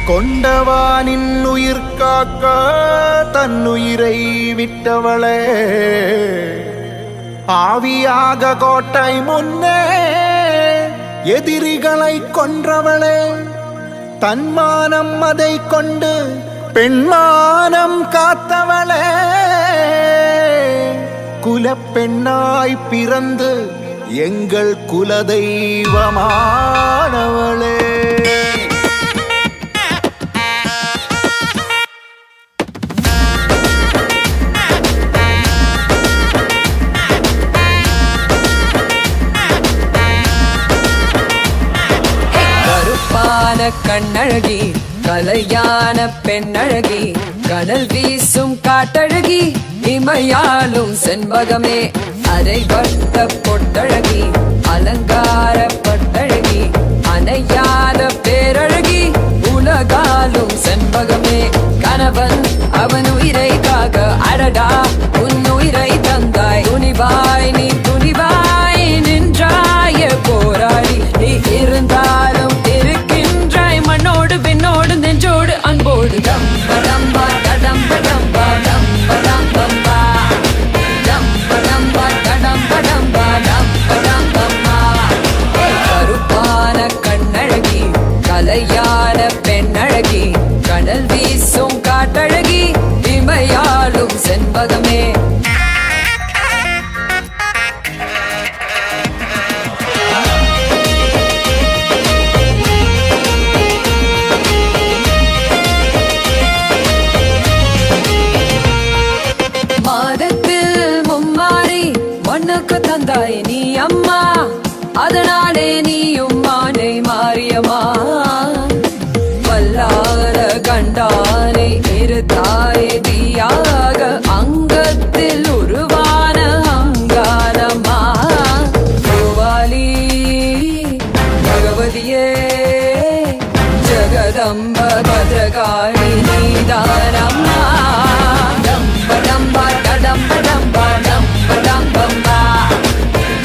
கொண்டவானின் உயிர் காக்க தன்னுயிரை விட்டவளே, ஆவியாக கோட்டை முன்னே எதிரிகளை கொன்றவளே, தன்மானம் அதை கொண்டு பெண்மானம் காத்தவளே, குலப்பெண்ணாய் பிறந்து எங்கள் குலதெய்வமானவளே. கண்ணழகி கலையான பெண்ணழகி, கடல் வீசும் காட்டழகி, இமையாலும் செண்பகமே, அரைவட்ட பொட்டழகி, அலங்கார பட்டழகி, அணையாத பேரழகி, உலகாலும் செண்பகமே, கணவன் அவன் உயிரை காக்க அடடா உன் உயிரை தந்தாய், துணிவாய் நீ துணிவாய் நின்றாய போராடி, நீ இருந்தாலும் மண்ணோடு பெண்ணோடு நெஞ்சோடு அன்போடு டம்படம்பா டடம்படம்பா டம்படம்பம்பா டம்படம்பா டடம்படம்பா டம்படம்பம்பா. கருப்பான கண்ணழகி கலையான பெண்ணழகி, கடல் வீசும் காட்டழகி, இமையாலும் செண்பகமே. தந்தாய் நீ அம்மா, அதனாலே நீயும் மானை மாரியம்மா, வல்லார கண்டானை இருத்தாய் தீயாக, அங்கத்தில் உருவான அங்காரம்மா, கோவாலி பகவதியே ஜகதம்ப பத்ரகாளி நீதானம்மா, டம்படம்பா டடம்படம்பா டம்படம்பம்பா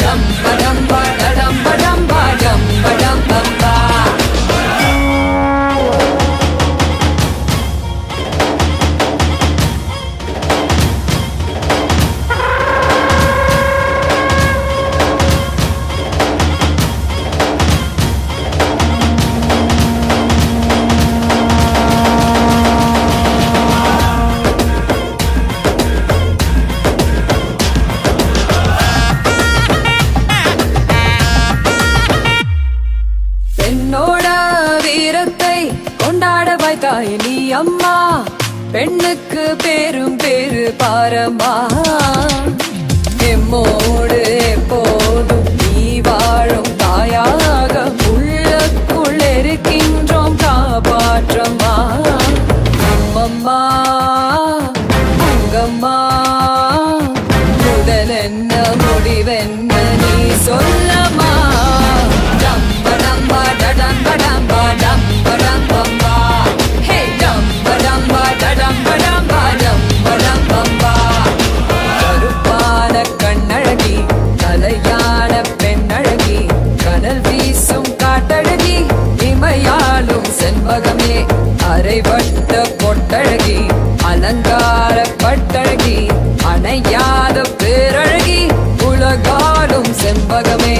டம்படம்பா டடம்படம்பா டம்படம்பம்பா. தாய் நீ அம்மா, பெண்ணுக்கு பேரும் பேரு பாரம்மா, எம்மோடு எப்போதும் நீ வாழும் தாயாக, உள்ளுக்குள் இருக்கின்றோம் காப்பாற்றம்மா, அம்மம்மா உங்கம்மா, முதலென்ன முடிவென்ன நீ சொல்லம்மா, டம்படம்பா டடம்படம்பா டம்படம்பம்பா கருப்பான கண்ணழகி கலையான பெண்ணழகி, கடல் வீசும் காட்டழகி, இமையாலும் செண்பகமே, அரைவட்ட பொட்டழகி, அலங்கார பட்டழகி, அணையாத பேரழகி, உலகாலும் செண்பகமே.